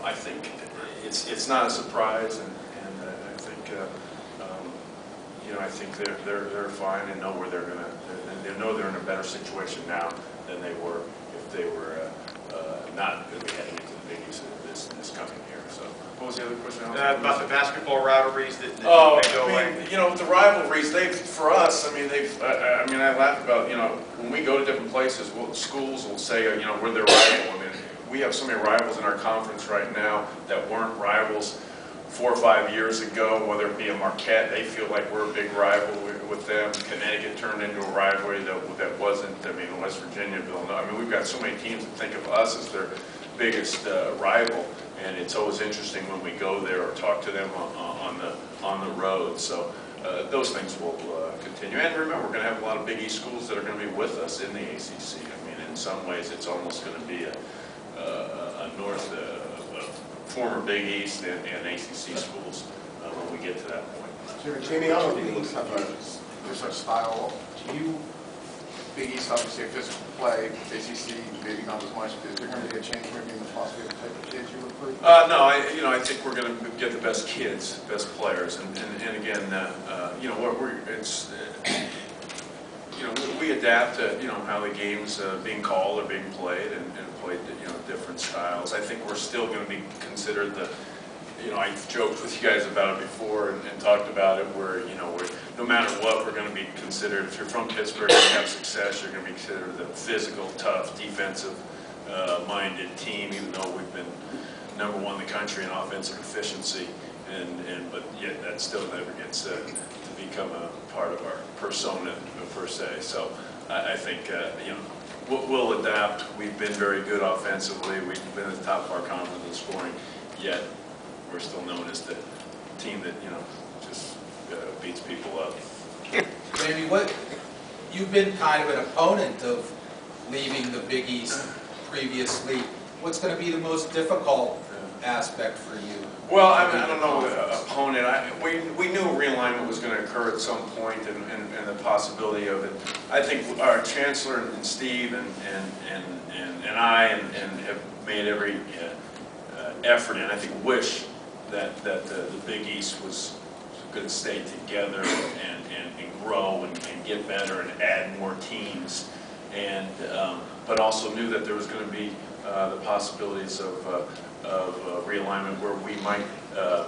I think it's not a surprise, and I think you know, I think they're fine and know where they're gonna. They know they're in a better situation now than they were if they were not going to be heading into the Big East this coming year. So, what was the other question? About the basketball rivalries that go away. You know, the rivalries. For us. I mean, I laugh about, you know, when we go to different places, schools will say, you know, we're their rival. I mean, we have so many rivals in our conference right now that weren't rivals 4 or 5 years ago, whether it be a Marquette, they feel like we're a big rival with them. Connecticut turned into a rivalry that wasn't. I mean, West Virginia, Villanova. I mean, we've got so many teams that think of us as their biggest rival, and it's always interesting when we go there or talk to them on the road. So those things will continue. And remember, we're going to have a lot of Big East schools that are going to be with us in the ACC. I mean, in some ways, it's almost going to be a former Big East and ACC schools when we get to that point. Jamie, I don't know if Big East have a style. Do you, Big East obviously a physical play, ACC maybe not as much. Is there going to be a change maybe in the philosophy of the type of kids you recruit? No, I think we're going to get the best kids, best players, and again, you know, you know, we adapt to, you know, how the game's being called or being played, and played, you know, different styles. I think we're still going to be considered the, you know, I joked with you guys about it before and talked about it, where, you know, no matter what, we're going to be considered, if you're from Pittsburgh and you have success, you're going to be considered the physical, tough, defensive minded team, even though we've been #1 in the country in offensive efficiency, but yet that still never gets to become a part of our persona per se. So I think you know, we'll adapt. We've been very good offensively. We've been at the top of our conference in scoring, yet we're still known as the team that, you know, just beats people up. Jamie, you've been kind of an opponent of leaving the Big East previously. What's going to be the most difficult aspect for you? Well, I mean, I don't know, opponent. We knew realignment was going to occur at some point, and the possibility of it. I think our chancellor and Steve and I have made every effort, and I think wish that the Big East was going to stay together and grow and get better and add more teams, but also knew that there was going to be the possibilities of realignment where we might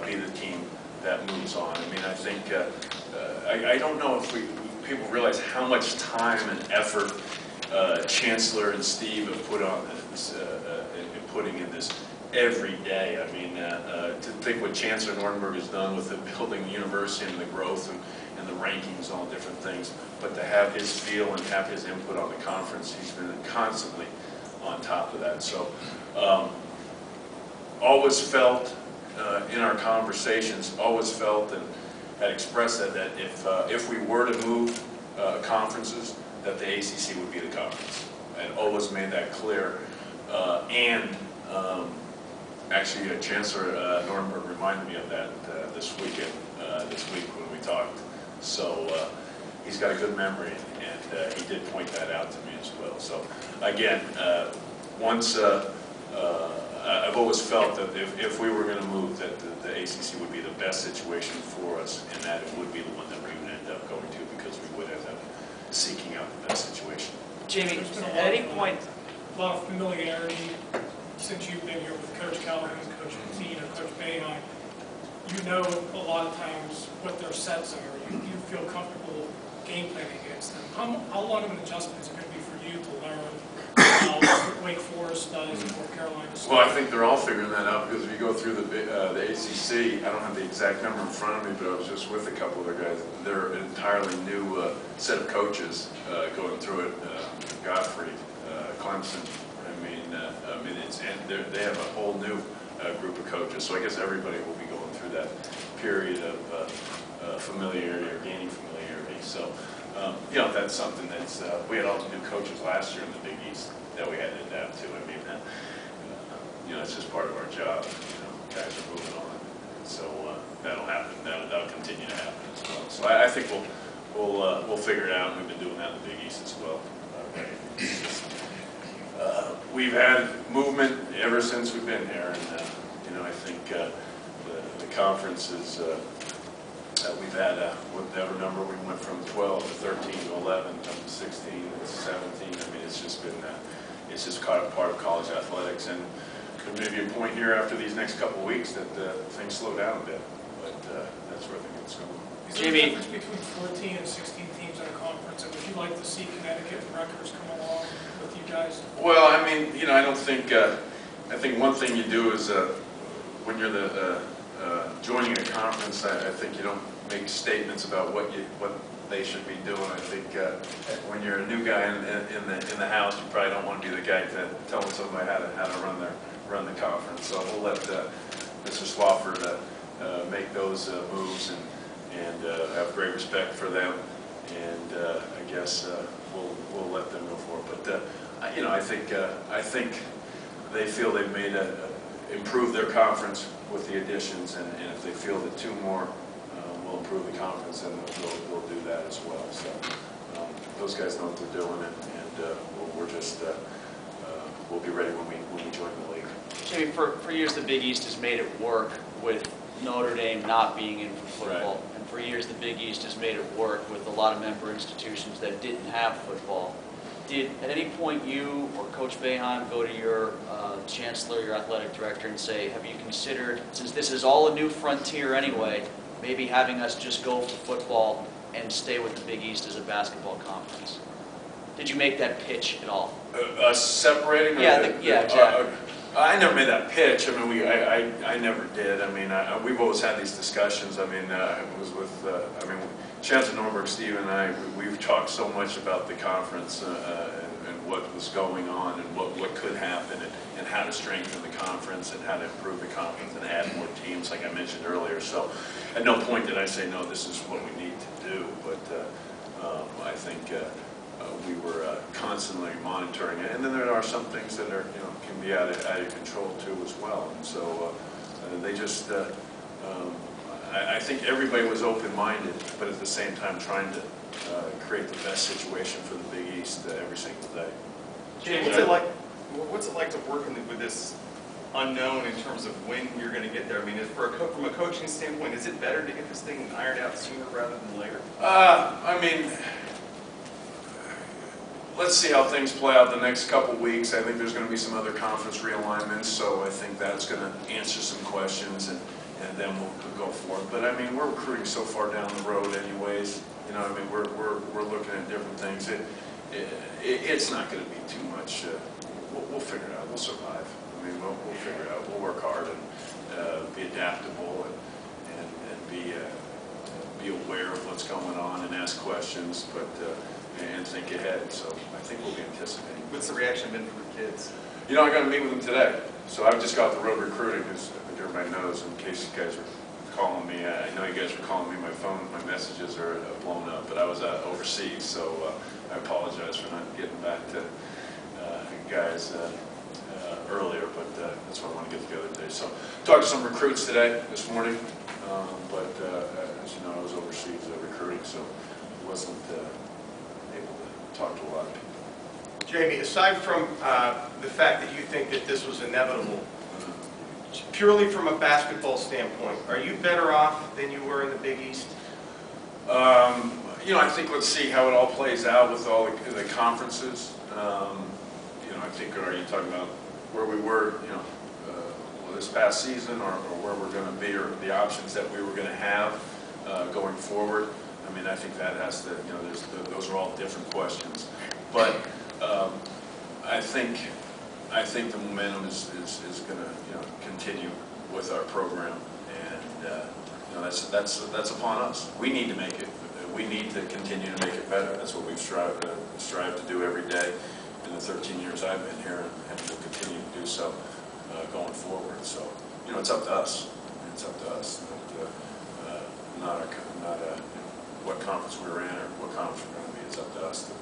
be the team that moves on. I mean, I think I don't know if people realize how much time and effort Chancellor and Steve have put on this, putting in this every day. I mean, to think what Chancellor Nordenberg has done with the building the university and the growth and the rankings and all different things, but to have his feel and have his input on the conference, he's been constantly on top of that. So always felt in our conversations, always felt and had expressed that if we were to move conferences, that the ACC would be the conference, and always made that clear. Actually, Chancellor Nordenberg reminded me of that this week when we talked. So he's got a good memory, and he did point that out to me as well. So again, I've always felt that if we were going to move, that the ACC would be the best situation for us, and that it would be the one that we would end up going to, because we would end up seeking out the best situation. Jamie, at any point, a lot of familiarity since you've been here with Coach Callahan, Coach Patino, Coach Boehner. You know a lot of times what their sets are. You feel comfortable game planning against them. How long of an adjustment is it going to be for you to learn how Wake Forest does and North Carolina does? Well, I think they're all figuring that out, because if you go through the ACC, I don't have the exact number in front of me, but I was just with a couple of their guys. They're an entirely new set of coaches going through it. Godfrey, Clemson. They have a whole new group of coaches. So I guess everybody will be going through that period of familiarity or gaining familiarity. So you know, that's something that's we had all the new coaches last year in the Big East that we had to adapt to. I mean, you know, it's just part of our job. You know, guys are moving on, so that'll happen. That'll continue to happen as well. So I think we'll figure it out. And we've been doing that in the Big East as well. We've had movement ever since we've been here, and You know, I think the conference is, we've had, whatever number, we went from 12 to 13 to 11 to 16 to 17. I mean, it's just been, it's just kind of part of college athletics. And there may be a point here after these next couple of weeks that things slow down a bit. But that's where I think it's going. Is there a difference between 14 and 16 teams in a conference, and would you like to see Connecticut and Rutgers come along with you guys? Well, I mean, you know, I don't think, I think one thing you do is when you're joining a conference, I think you don't make statements about what they should be doing. I think when you're a new guy in the house, you probably don't want to be the guy to telling somebody how to run the conference. So we'll let Mr. Swafford make those moves, and have great respect for them. And I guess we'll let them go forward. But you know, I think they feel they've made improved their conference with the additions, and if they feel that two more will improve the conference, then they'll do that as well. So those guys know what they're doing, and we're just we'll be ready when we join the league. Jamie, for years the Big East has made it work with Notre Dame not being in for football. Right. And for years the Big East has made it work with a lot of member institutions that didn't have football. Did at any point you or Coach Boeheim go to your chancellor, your athletic director, and say, have you considered, since this is all a new frontier anyway, maybe having us just go for football and stay with the Big East as a basketball conference? Did you make that pitch at all? Us separating? Yeah, yeah, exactly. I never made that pitch. I mean, I never did. I mean, we've always had these discussions. I mean, it was with, I mean, Chancellor Norberg, Steve, and I, we've talked so much about the conference and what was going on and what could happen and how to strengthen the conference and how to improve the conference and add more teams, like I mentioned earlier. So at no point did I say, no, this is what we need to do. But I think we were constantly monitoring it. And then there are some things that are, you know, can be out of control too as well. And so they just, I think everybody was open-minded, but at the same time trying to create the best situation for the Big East every single day. James, what's it like to work with this unknown in terms of when you're going to get there? I mean, from a coaching standpoint, is it better to get this thing ironed out sooner rather than later? I mean, let's see how things play out the next couple weeks. I think there's going to be some other conference realignments, so I think that's going to answer some questions, and then we'll go for it. But I mean, we're recruiting so far down the road anyways. You know, I mean, we're looking at different things. It's not going to be too much. We'll figure it out. We'll survive. I mean, we'll figure it out. We'll work hard and be adaptable and be aware of what's going on and ask questions, but and think ahead. So I think we'll be anticipating. What's the reaction been from the kids? You know, I got to meet with them today. So I've just got the road recruiting, as I think everybody knows, in case you guys are calling me. I know you guys were calling me. My phone, my messages are blown up, but I was overseas, so I apologize for not getting back to guys earlier, but that's what I want to get together today. So talked to some recruits today, this morning, but as you know, I was overseas recruiting, so wasn't able to talk to a lot of people. Jamie, aside from the fact that you think that this was inevitable, purely from a basketball standpoint, are you better off than you were in the Big East? You know, I think let's see how it all plays out with all the conferences. You know, I think, are you talking about where we were, you know, this past season, or where we're going to be, or the options that we were going to have going forward? I mean, I think that has to, you know, those are all different questions. But I think the momentum is going to, you know, continue with our program, and you know, that's upon us. We need to make it. We need to continue to make it better. That's what we've strived to do every day in the 13 years I've been here, and we'll continue to do so going forward. So, you know, it's up to us. It's up to us. Not what conference we're in or what conference we're going to be. It's up to us to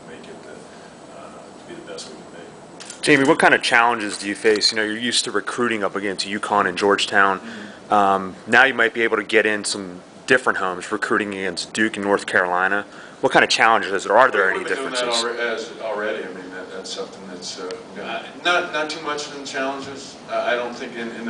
make it to be the best we can be. Jamie, what kind of challenges do you face? You know, you're used to recruiting up against UConn and Georgetown. Now you might be able to get in some different homes, recruiting against Duke and North Carolina. What kind of challenges are there? Any differences? Doing that already. I mean, that's something that's not too much in challenges. I don't think in the